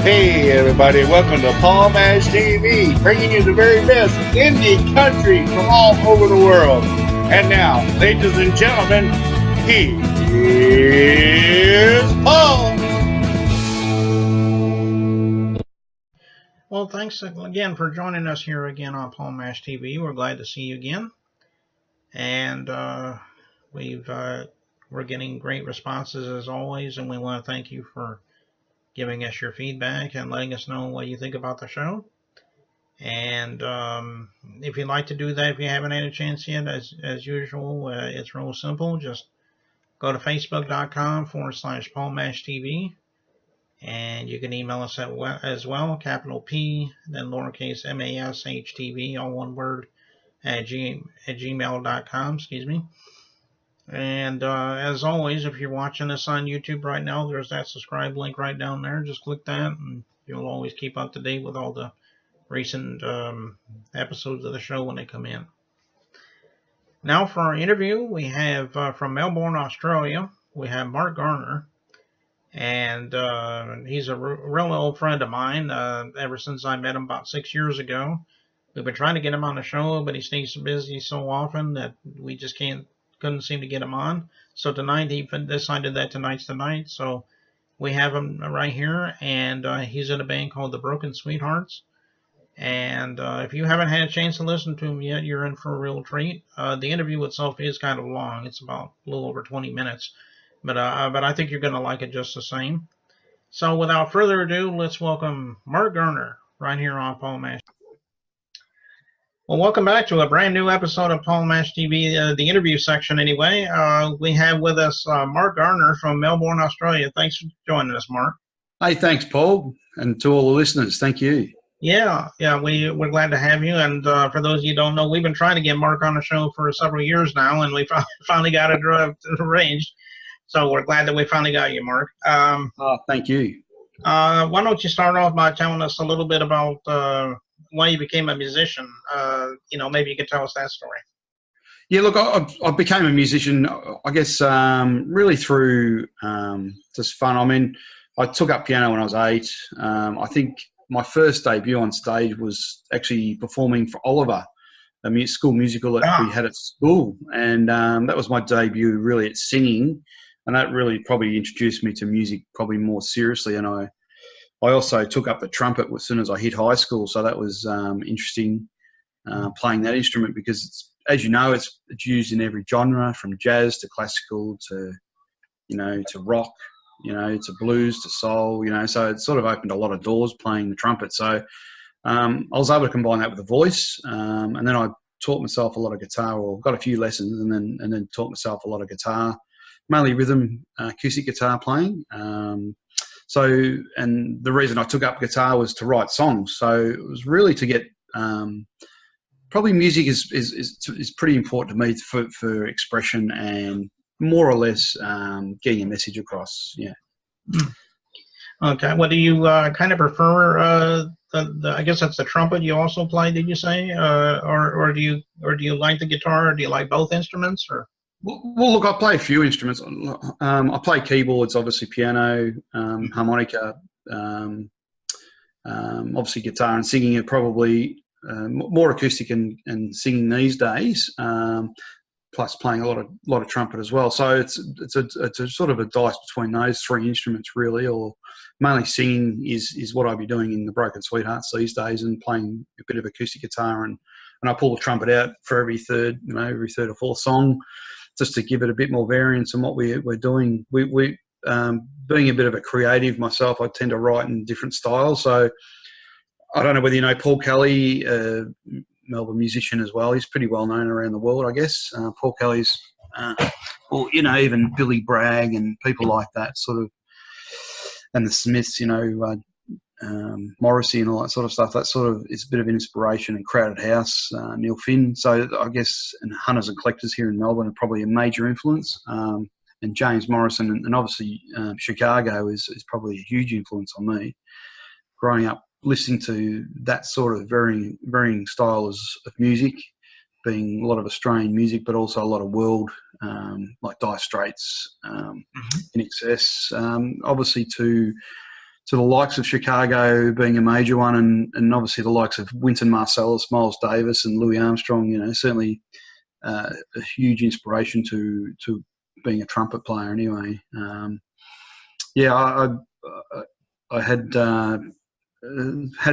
Hey everybody, welcome to Paul Mash TV, bringing you the very best indie country from all over the world. And now, ladies and gentlemen, he is Paul. Well, thanks again for joining us here again on Paul Mash TV. We're glad to see you again. And we're getting great responses as always, and we want to thank you for giving us your feedback and letting us know what you think about the show. And if you'd like to do that, if you haven't had a chance yet, as usual, it's real simple. Just go to facebook.com/Paul Mash TV, and you can email us as well, capital P, then lowercase MASHTV, all one word, at gmail.com, excuse me. And as always, if you're watching this on YouTube right now, there's that subscribe link right down there. Just click that, and you'll always keep up to date with all the recent episodes of the show when they come in. Now for our interview, we have from Melbourne, Australia, we have Mark Gardner. And he's a real old friend of mine ever since I met him about 6 years ago. We've been trying to get him on the show, but he stays busy so often that we just couldn't seem to get him on. So tonight he decided that tonight's the night. So we have him right here, and he's in a band called the Broken Sweethearts. And if you haven't had a chance to listen to him yet, you're in for a real treat. The interview itself is kind of long. It's about a little over 20 minutes. But I think you're going to like it just the same. So without further ado, let's welcome Mark Gardner right here on Paul Mash. Well, welcome back to a brand new episode of Paul Mash TV, the interview section anyway. We have with us Mark Gardner from Melbourne, Australia. Thanks for joining us, Mark. Hey, thanks, Paul, and to all the listeners, thank you. Yeah, we're glad to have you. And for those of you who don't know, we've been trying to get Mark on the show for several years now, and we finally got it arranged. So we're glad that we finally got you, Mark. Thank you. Why don't you start off by telling us a little bit about why you became a musician? Maybe you could tell us that story. Yeah, look, I became a musician, I guess, really through just fun. I mean, I took up piano when I was 8. I think my first debut on stage was actually performing for Oliver, a school musical that we had at school. And that was my debut really at singing. And that really probably introduced me to music probably more seriously. And I also took up the trumpet as soon as I hit high school. So that was interesting, playing that instrument, because it's, as you know, it's used in every genre, from jazz to classical to rock, to blues to soul, so it sort of opened a lot of doors playing the trumpet. So I was able to combine that with the voice. And then I taught myself a lot of guitar, or got a few lessons, and then taught myself a lot of guitar, mainly rhythm acoustic guitar playing. And the reason I took up guitar was to write songs. So it was really to get probably music is pretty important to me for expression and more or less getting a message across. Yeah. Okay. What do you kind of prefer? I guess that's the trumpet you also play. Did you say, or do you like the guitar, or do you like both instruments, or? Well, look, I play a few instruments. I play keyboards, obviously piano, harmonica, obviously guitar, and singing are probably more acoustic and singing these days. Plus playing a lot of trumpet as well. So it's a sort of a dice between those three instruments really, or mainly singing is what I'd be doing in the Broken Sweethearts these days, and playing a bit of acoustic guitar, and I pull the trumpet out for every third or fourth song, just to give it a bit more variance in what we're doing. We being a bit of a creative myself, I tend to write in different styles. So I don't know whether you know Paul Kelly, Melbourne musician as well. He's pretty well known around the world, I guess. Paul Kelly's, even Billy Bragg and people like that, sort of, and the Smiths, Morrissey and all that sort of stuff. That sort of is a bit of an inspiration. And Crowded House, Neil Finn. So I guess, and Hunters and Collectors here in Melbourne are probably a major influence. And James Morrison, and obviously Chicago is probably a huge influence on me. Growing up listening to that sort of varying styles of music, being a lot of Australian music, but also a lot of world, like Dire Straits, In Excess, obviously to to the likes of Chicago being a major one, and obviously the likes of Wynton Marsalis, Miles Davis, and Louis Armstrong. Certainly a huge inspiration to being a trumpet player. Anyway, I had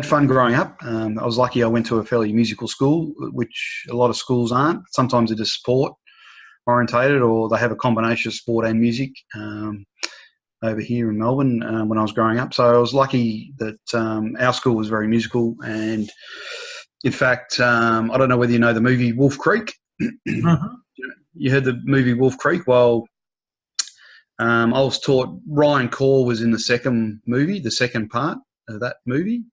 fun growing up. I was lucky I went to a fairly musical school, which a lot of schools aren't. Sometimes it is sport orientated, or they have a combination of sport and music over here in Melbourne when I was growing up. So I was lucky that our school was very musical. And in fact, I don't know whether you know the movie Wolf Creek. You heard the movie Wolf Creek? Well, I was taught Ryan Corr was in the second movie, the second part of that movie.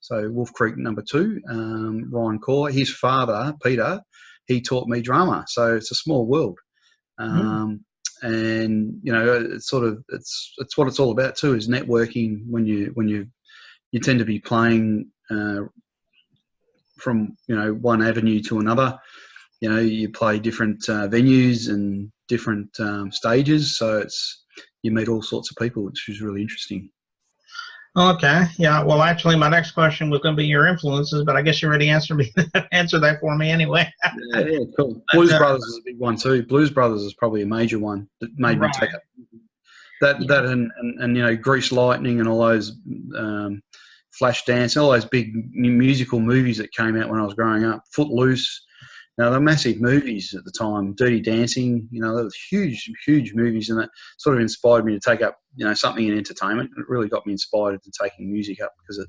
So Wolf Creek #2, Ryan Corr. His father, Peter, he taught me drama. So it's a small world. And it's sort of it's what it's all about too, is networking when you tend to be playing from one avenue to another. You play different venues and different stages, so you meet all sorts of people, which is really interesting. Okay, yeah. Well, actually, my next question was going to be your influences, but I guess you already answered that for me anyway. Yeah, cool. Blues Brothers is a big one too. Blues Brothers is probably a major one that made me take up that and Grease Lightning and all those Flashdance, all those big musical movies that came out when I was growing up. Footloose. Now, they're massive movies at the time. Dirty Dancing, they were huge, huge movies, and that sort of inspired me to take up, something in entertainment. It really got me inspired to taking music up, because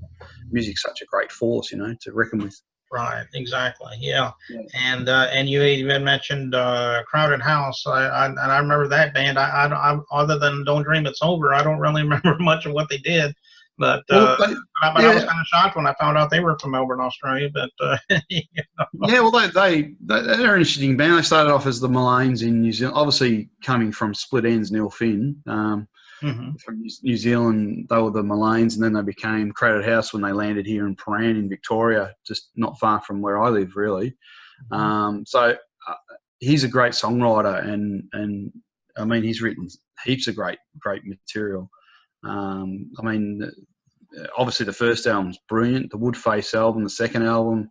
music's such a great force, to reckon with. Right, exactly, yeah. And you even mentioned Crowded House. I remember that band. I other than Don't Dream It's Over, I don't really remember much of what they did. But I was kind of shocked when I found out they were from Melbourne, Australia. But yeah, well, they're an interesting band. They started off as the Mullanes in New Zealand, obviously coming from Split Ends, Neil Finn. From New Zealand, they were the Mullanes, and then they became Crowded House when they landed here in Paran in Victoria, just not far from where I live, really. So he's a great songwriter, and I mean, he's written heaps of great material. Obviously the first album's brilliant. The Woodface album, the second album,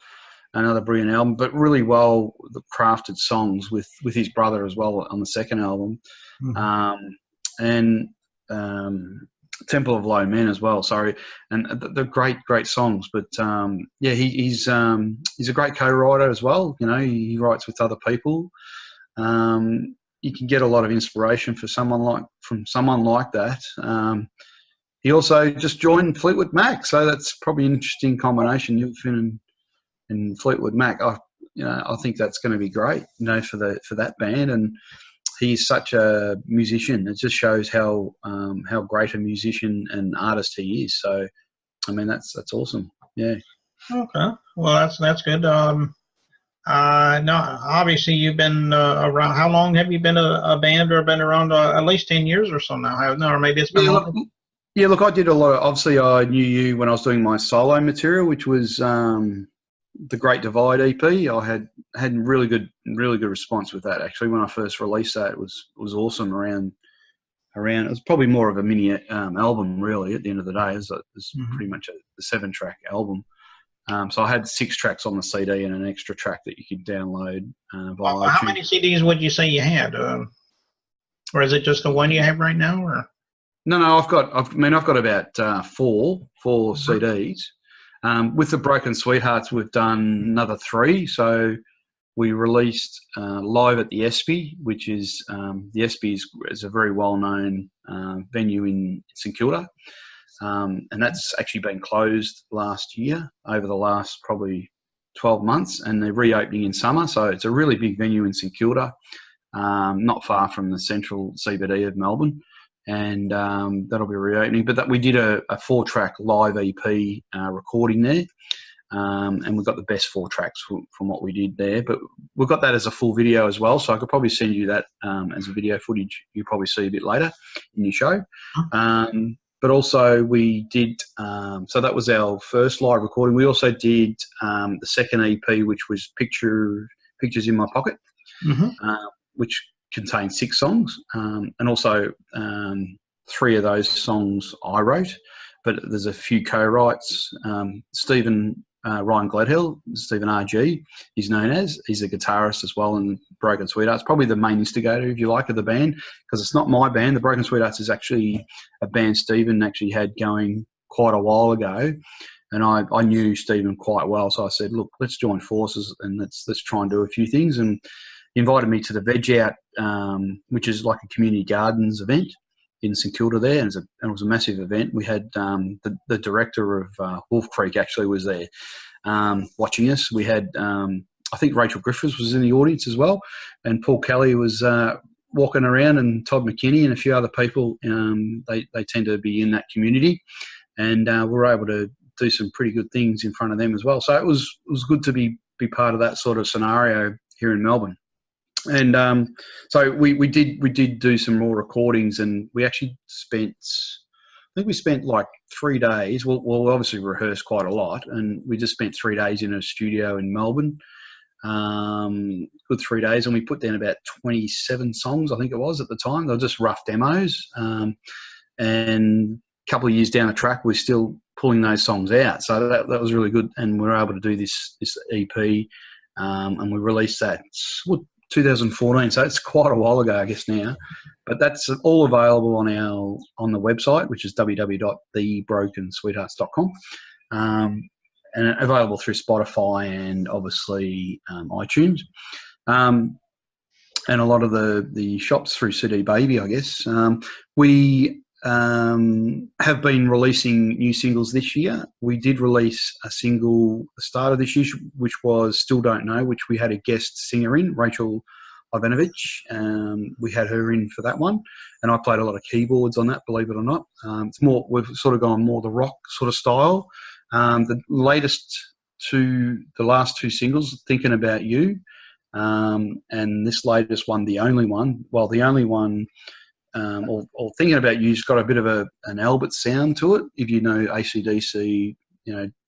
another brilliant album, but really well crafted songs with his brother as well on the second album. And Temple of Low Men as well. Sorry, and they're great songs. But he's a great co-writer as well. He writes with other people. You can get a lot of inspiration from someone like that. He also just joined Fleetwood Mac, so that's probably an interesting combination. Neil Finn and Fleetwood Mac. I think that's going to be great. For that band, and he's such a musician. It just shows how great a musician and artist he is. So, I mean, that's awesome. Yeah. Okay. Well, that's good. No, obviously you've been around. How long have you been a band, or been around? At least 10 years or so now. No, or maybe it's been longer. Yeah, look, I did a lot. Obviously, I knew you when I was doing my solo material, which was the Great Divide EP. I had really good response with that. Actually, when I first released that, it was awesome. Around it was probably more of a mini album, really. At the end of the day, it was pretty much a 7-track album. So I had 6 tracks on the CD and an extra track that you could download via iTunes. How many CDs would you say you had, or is it just the one you have right now, or? No, I've got about 4 CDs. With the Broken Sweethearts, we've done another 3. So we released live at the Espy, which is the Espy is a very well-known venue in St Kilda, and that's actually been closed last year, over the last probably 12 months, and they're reopening in summer. So it's a really big venue in St Kilda, not far from the central CBD of Melbourne. And that'll be reopening. But we did a 4-track live EP recording there, and we got the best 4 tracks from what we did there. But we've got that as a full video as well, so I could probably send you that as a video footage. You'll probably see a bit later in your show. But also we did, so that was our first live recording. We also did the second EP, which was Pictures in My Pocket, which contained 6 songs, and also 3 of those songs I wrote. but there's a few co-writes. Stephen Ryan Gledhill, Stephen RG, he's known as. He's a guitarist as well in Broken Sweethearts. Probably the main instigator, if you like, of the band, because it's not my band. The Broken Sweethearts is actually a band Stephen actually had going quite a while ago, and I knew Stephen quite well. So I said, look, let's join forces and let's try and do a few things. And he invited me to the Veg Out, which is like a community gardens event in St Kilda there, and it was a massive event. We had the director of Wolf Creek actually was there watching us. We had, I think Rachel Griffiths was in the audience as well, and Paul Kelly was walking around, and Todd McKinney and a few other people. They tend to be in that community, and we were able to do some pretty good things in front of them as well. So it was good to be part of that sort of scenario here in Melbourne. And so we did do some more recordings, and we actually spent, I think we spent like 3 days. We'll obviously rehearse quite a lot, and we just spent 3 days in a studio in Melbourne. Good 3 days, and we put down about 27 songs, I think it was at the time. They were just rough demos, and a couple of years down the track, we're still pulling those songs out. So that was really good, and we were able to do this EP, and we released that 2014, so it's quite a while ago, I guess now, but that's all available on the website, which is www.thebrokensweethearts.com, and available through Spotify and obviously iTunes, and a lot of the shops through CD Baby, I guess. We have been releasing new singles this year. We did release a single at the start of this year, which was Still Don't Know, which we had a guest singer in, Rachel Ivanovich. We had her in for that one, and I played a lot of keyboards on that, believe it or not. It's more, we've sort of gone more the rock sort of style. The last two singles, Thinking About You, and this latest one, The Only One. Well, The Only One, or Thinking About You's got a bit of an Albert sound to it. If you know AC/DC,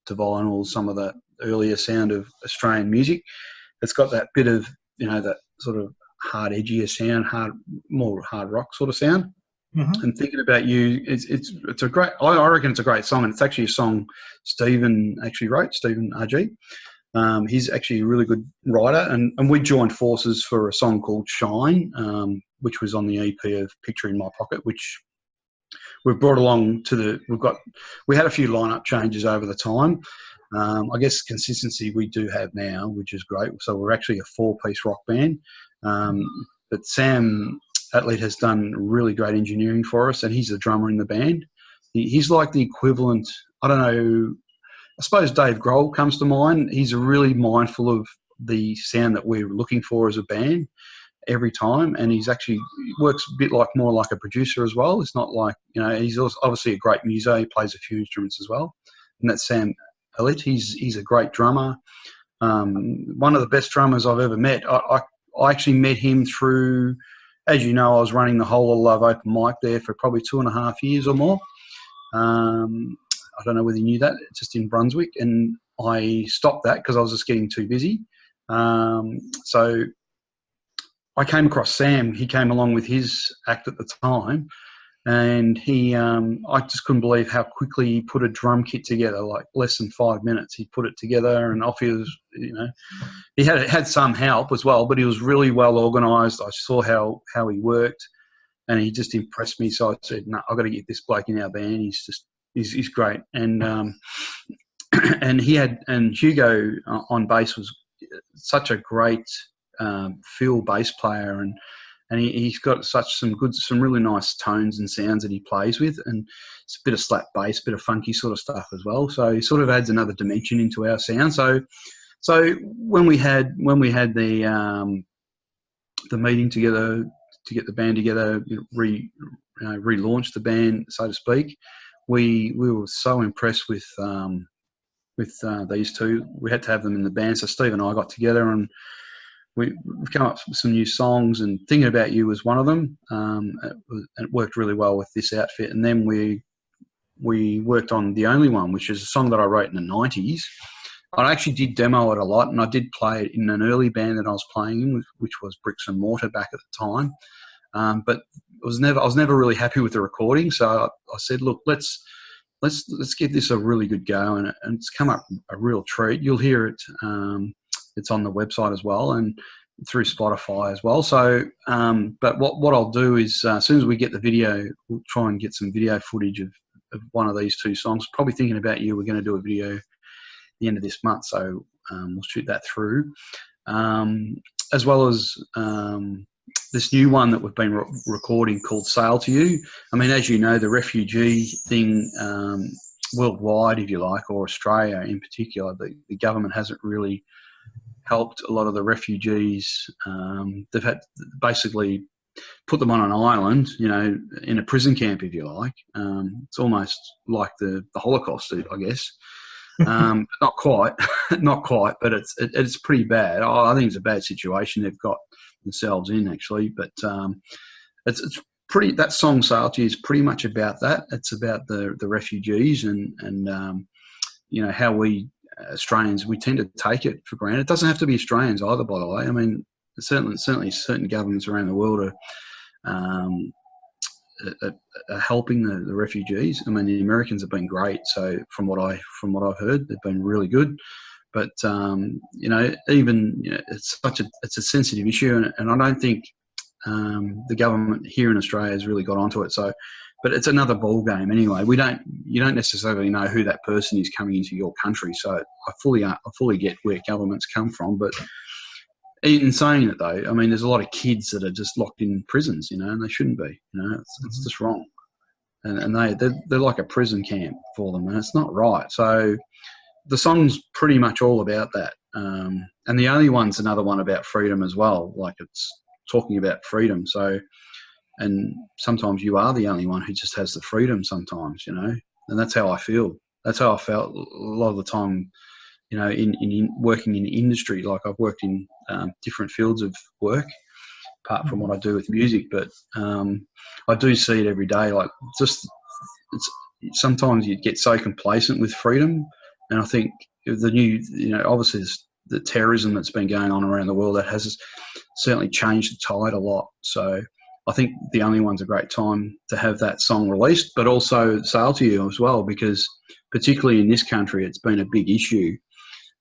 Divine, or some of the earlier sound of Australian music, it's got that bit of, that sort of hard, edgier sound, more hard rock sort of sound. Mm-hmm. And Thinking About You, it's a great, I reckon it's a great song, and it's actually a song Stephen actually wrote, Stephen RG. He's actually a really good writer, and we joined forces for a song called Shine, which was on the EP of Picture in My Pocket, which we've brought along we had a few lineup changes over the time. I guess consistency we do have now, which is great. So we're actually a 4-piece rock band. But Sam Atleet has done really great engineering for us, and he's the drummer in the band. He's like the equivalent, I don't know, I suppose Dave Grohl comes to mind. He's really mindful of the sound that we're looking for as a band every time, and he works a bit more like a producer as well. It's not like, he's also obviously a great muso. He plays a few instruments as well, and that's Sam Atleet. He's a great drummer, one of the best drummers I've ever met. I actually met him through, as you know, I was running the Whole of Love open mic there for probably 2.5 years or more. I don't know whether you knew that, just in Brunswick, and I stopped that because I was just getting too busy. So I came across Sam. He came along with his act at the time, and I just couldn't believe how quickly he put a drum kit together, like less than 5 minutes. He put it together, and off he was, he had some help as well, but he was really well organised. I saw how he worked, and he just impressed me. So I said, no, I've got to get this bloke in our band. He's great. And and Hugo on bass was such a great feel bass player, and he's got some really nice tones and sounds that he plays with, and it's a bit of slap bass, bit of funky sort of stuff as well. So he sort of adds another dimension into our sound. So when we had the meeting together to get the band together, relaunch the band, so to speak, we were so impressed with these two. We had to have them in the band. So Steve and I got together, and we've come up with some new songs, and Thinking About You was one of them. It worked really well with this outfit. And then we worked on The Only One, which is a song that I wrote in the 90s. I actually did demo it a lot, and I did play it in an early band that I was playing in, which was Bricks and Mortar back at the time. But I was never really happy with the recording, so I said, look, let's let's give this a really good go, and it's come up a real treat. You'll hear it. It's on the website as well, and through Spotify as well. So, but what I'll do is, as soon as we get the video, we'll try and get some video footage of one of these two songs. Probably Thinking About You, we're going to do a video at the end of this month, so we'll shoot that through, as well as this new one that we've been recording called Sail to You. I mean, as you know, the refugee thing worldwide, if you like, or Australia in particular, the government hasn't really helped a lot of the refugees. They've had basically put them on an island, in a prison camp, if you like. It's almost like the Holocaust, I guess. Not quite, not quite, but it's pretty bad. I think it's a bad situation they've got themselves in, actually. But it's pretty. That song "Sail to You" is pretty much about that. It's about the refugees and how we Australians, we tend to take it for granted. It doesn't have to be Australians either, by the way. I mean, certainly certain governments around the world are helping the refugees. I mean, the Americans have been great. So from what I've heard, they've been really good. But it's a sensitive issue, and I don't think the government here in Australia has really got onto it. So, but it's another ball game anyway. You don't necessarily know who that person is coming into your country. So I fully get where governments come from. But in saying it though, I mean, there's a lot of kids that are just locked in prisons, and they shouldn't be. It's just wrong, and they're like a prison camp for them, and it's not right. So the song's pretty much all about that. And the only one's another one about freedom as well. Like, it's talking about freedom. So, and sometimes you are the only one who just has the freedom sometimes, and that's how I feel. That's how I felt a lot of the time, in working in industry. Like, I've worked in different fields of work, apart from what I do with music, but I do see it every day. Like, sometimes you get so complacent with freedom, and I think the new, obviously the terrorism that's been going on around the world, that has certainly changed the tide a lot. So I think The Only One's a great time to have that song released, but also Sail to You as well, because particularly in this country, it's been a big issue.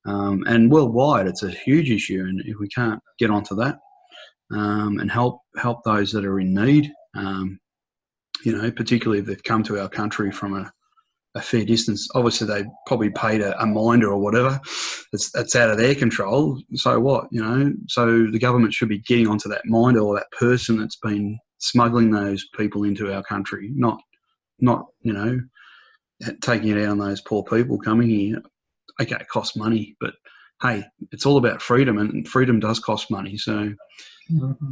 And worldwide, it's a huge issue. And if we can't get onto that and help those that are in need, particularly if they've come to our country from a fair distance. Obviously, they probably paid a minder or whatever. That's out of their control. So what, So the government should be getting onto that minder or that person that's been smuggling those people into our country, not taking it out on those poor people coming here. Okay, it costs money, but hey, it's all about freedom, and freedom does cost money. So. Mm-hmm.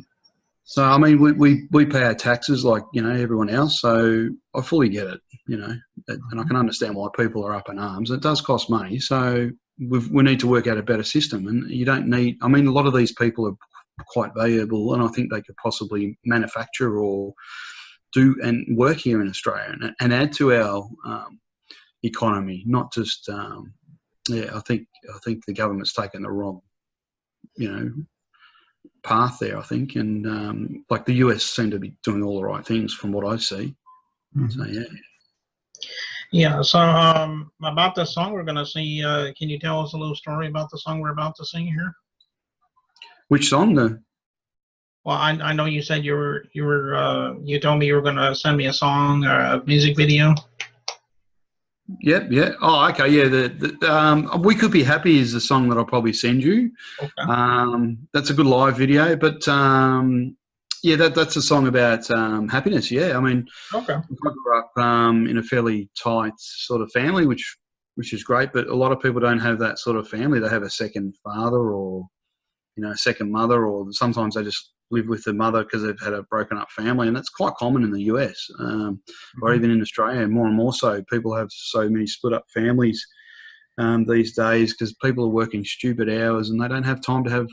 So, I mean, we pay our taxes like, everyone else. So I fully get it, and I can understand why people are up in arms. It does cost money. So we need to work out a better system. And you don't need, I mean, a lot of these people are quite valuable, and I think they could possibly manufacture or do and work here in Australia and add to our economy, not just, I think the government's taken the wrong, path there, I think, and like the US seem to be doing all the right things from what I see. Mm-hmm. So yeah. So about the song we're going to sing, can you tell us a little story about the song we're about to sing here? Which song? Well, I know you said you told me you were going to send me a song, a music video. Yep. Yeah. Oh, okay. Yeah. We Could Be Happy is the song that I'll probably send you. Okay. That's a good live video, but that's a song about happiness. Yeah. I mean, okay. I grew up in a fairly tight sort of family, which is great, but a lot of people don't have that sort of family. They have a second father or, a second mother, or sometimes they just live with the mother because they've had a broken up family, and that's quite common in the US or even in Australia, more and more so. People have so many split up families these days because people are working stupid hours and they don't have time to have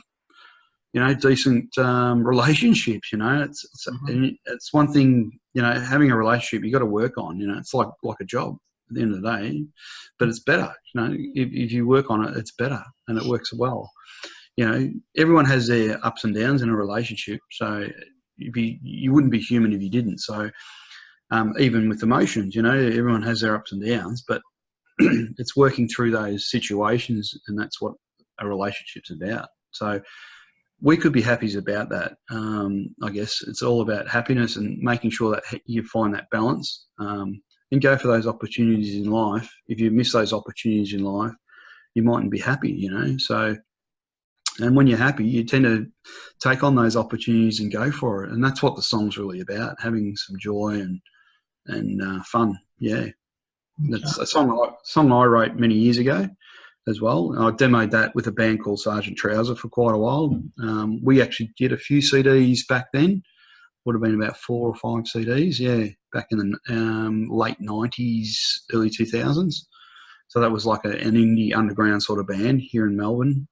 decent relationships. It's one thing, having a relationship you got to work on. It's like a job at the end of the day, but it's better. If you work on it, it's better and it works well. Everyone has their ups and downs in a relationship, so you wouldn't be human if you didn't. So even with emotions, everyone has their ups and downs, but it's working through those situations, and that's what a relationship's about. So we could be happy about that. I guess it's all about happiness and making sure that you find that balance, and go for those opportunities in life. If you miss those opportunities in life, you mightn't be happy, So, and when you're happy, you tend to take on those opportunities and go for it. And that's what the song's really about, having some joy and fun. Yeah. That's a song I wrote many years ago as well. I demoed that with a band called Sergeant Trouser for quite a while. We actually did a few CDs back then. Would have been about 4 or 5 CDs, yeah, back in the late 90s, early 2000s. So that was like an indie underground sort of band here in Melbourne,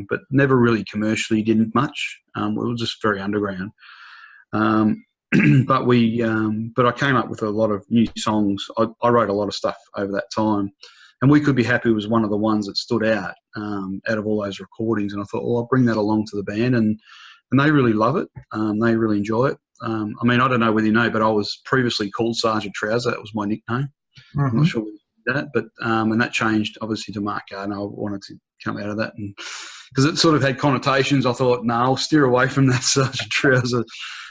but never really commercially did much. We were just very underground. But I came up with a lot of new songs. I wrote a lot of stuff over that time, and We Could Be Happy was one of the ones that stood out of all those recordings. And I thought, well, I'll bring that along to the band, and they really love it. They really enjoy it. I mean, I don't know whether you know, but I was previously called Sergeant Trouser. That was my nickname. Mm-hmm. I'm not sure whether you know that, but and that changed obviously to Mark Gardner. I wanted to come out of that, and because it sort of had connotations, I thought, no, I'll steer away from that Sergeant Trouser.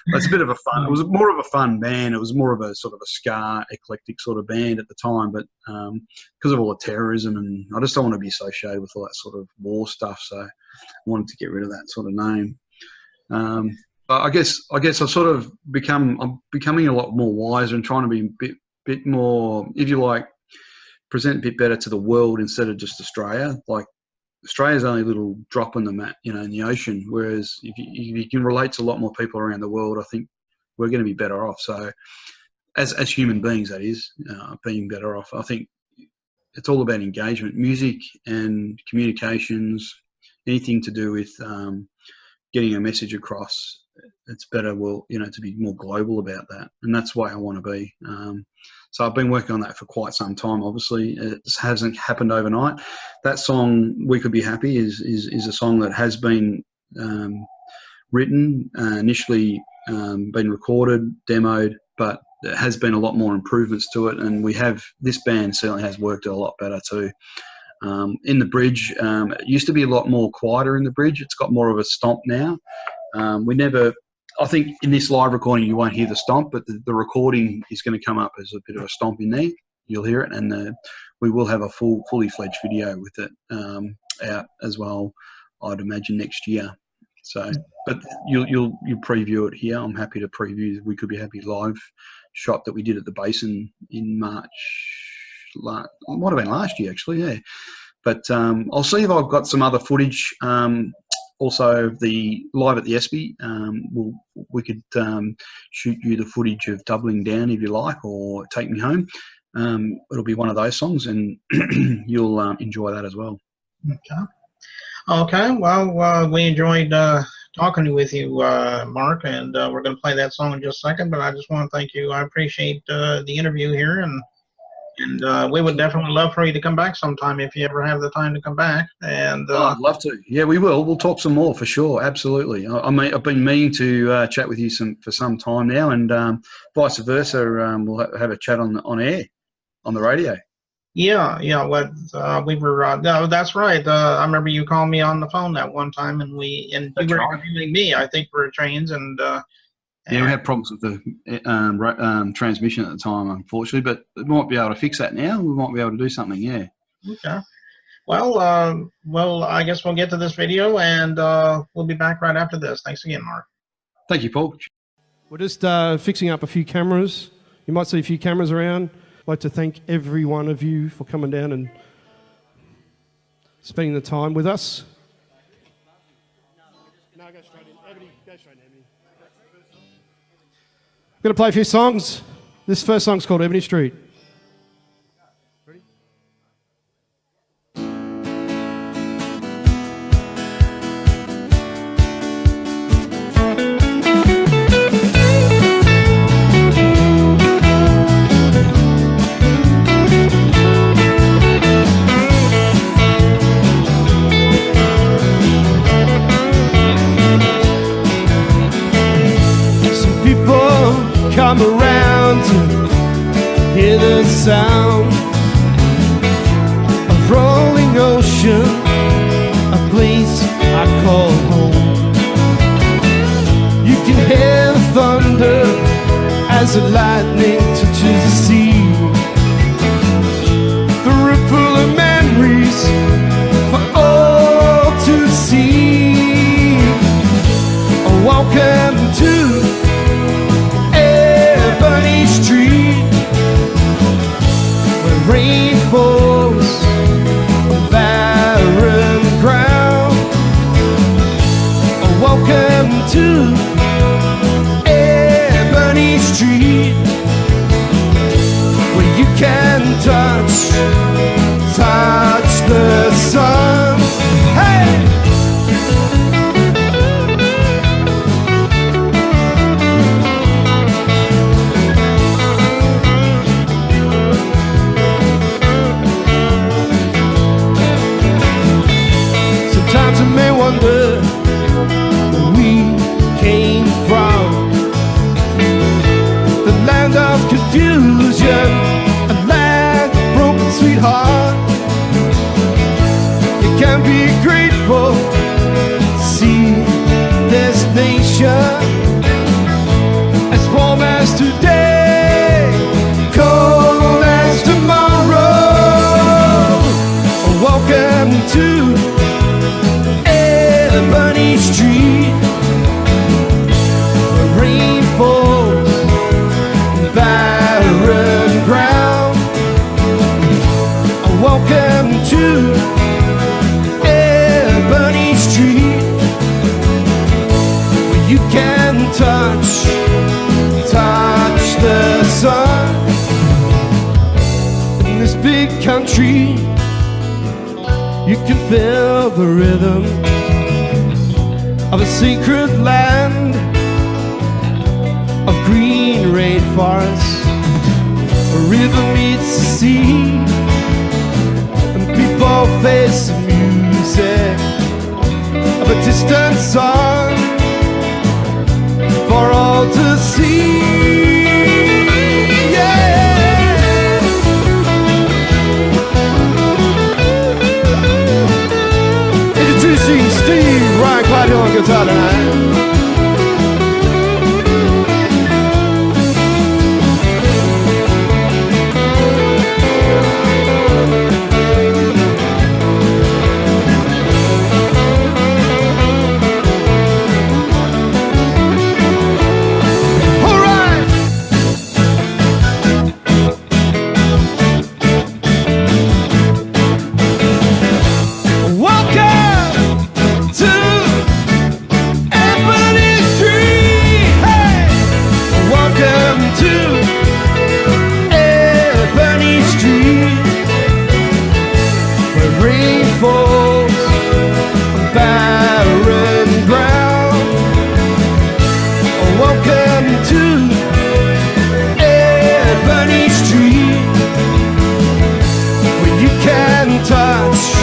It's a bit of a fun. It was more of a fun band. It was more of a sort of a ska, eclectic sort of band at the time, but because of all the terrorism, and I just don't want to be associated with all that sort of war stuff, so I wanted to get rid of that sort of name. But I guess I've sort of I'm becoming a lot more wiser and trying to be a bit more, if you like, present a bit better to the world instead of just Australia. Like, Australia's only a little drop in the mat, in the ocean. Whereas if you can relate to a lot more people around the world, I think we're going to be better off. So, as human beings, that is, being better off. I think it's all about engagement, music and communications, anything to do with getting a message across. It's better, to be more global about that, and that's why I want to be. So I've been working on that for quite some time. Obviously, it hasn't happened overnight. That song, We Could Be Happy, is a song that has been written, initially been recorded, demoed, but there has been a lot more improvements to it, and this band certainly has worked a lot better too. In the bridge, it used to be a lot more quieter in the bridge. It's got more of a stomp now. I think in this live recording you won't hear the stomp, but the recording is going to come up as a bit of a stomp in there. You'll hear it, and we will have a fully fledged video with it out as well, I'd imagine next year. So, but you'll preview it here. I'm happy to preview the We Could Be Happy live shot that we did at the Basin in March. It might have been last year actually, yeah. But I'll see if I've got some other footage. Also, the live at the Espy, we could shoot you the footage of Doubling Down if you like, or Take Me Home. It'll be one of those songs, and you'll enjoy that as well. Okay. Well, we enjoyed talking with you, Mark, and we're going to play that song in just a second. But I just want to thank you. I appreciate the interview here, and we would definitely love for you to come back sometime if you ever have the time to come back. And I'd love to. Yeah, we will. We'll talk some more for sure. Absolutely. I've been meaning to chat with you for some time now, and vice versa. We'll have a chat on air, on the radio. Yeah. We were. No, that's right. I remember you calling me on the phone that one time, and you were interviewing me, I think, for trains, and. Yeah, we had problems with the transmission at the time, unfortunately, but we might be able to fix that now. We might be able to do something, yeah. Okay. Well, I guess we'll get to this video, and we'll be back right after this. Thanks again, Mark. Thank you, Paul. We're just fixing up a few cameras. You might see a few cameras around. I'd like to thank every one of you for coming down and spending the time with us. No, go straight in. Ebony, go straight in, Ebony. I'm going to play a few songs. This first song's called Ebony Street. Ready? Some people come around to sound of rolling ocean, a place I call home. You can hear the thunder as the lightning touches the sea. The ripple of memories for all to see. Welcome to Ebony Street, where rain falls on barren ground. Welcome to Ebony Street, where you can touch the sun. Hey! Sometimes I may wonder where we came from, the land of confusion, a land of broken sweetheart. You can be grateful to see this nation as warm as today, cold as tomorrow. Welcome to Ebony Street, where rain falls on barren ground. Welcome to Ebony Street, where you can touch the sun. In this big country, you can feel the rhythm of a secret land of green rainforests, where river meets the sea, and people face the music of a distant song for all to see. Introducing Steve Ryan Clyde on guitar tonight. Touch